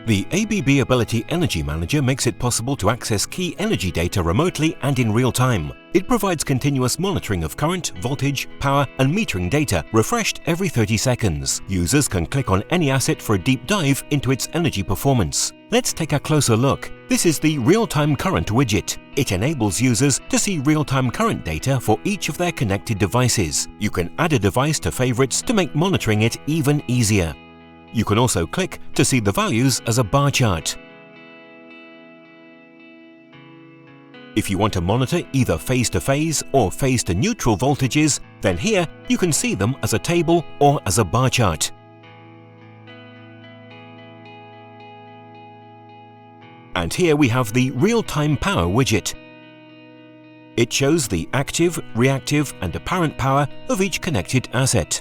The ABB Ability Energy Manager makes it possible to access key energy data remotely and in real time. It provides continuous monitoring of current, voltage, power and metering data, refreshed every 30 seconds. Users can click on any asset for a deep dive into its energy performance. Let's take a closer look. This is the Real-Time Current widget. It enables users to see real-time current data for each of their connected devices. You can add a device to favorites to make monitoring it even easier. You can also click to see the values as a bar chart. If you want to monitor either phase-to-phase or phase-to-neutral voltages, then here you can see them as a table or as a bar chart. And here we have the Real-Time Power widget. It shows the active, reactive and apparent power of each connected asset.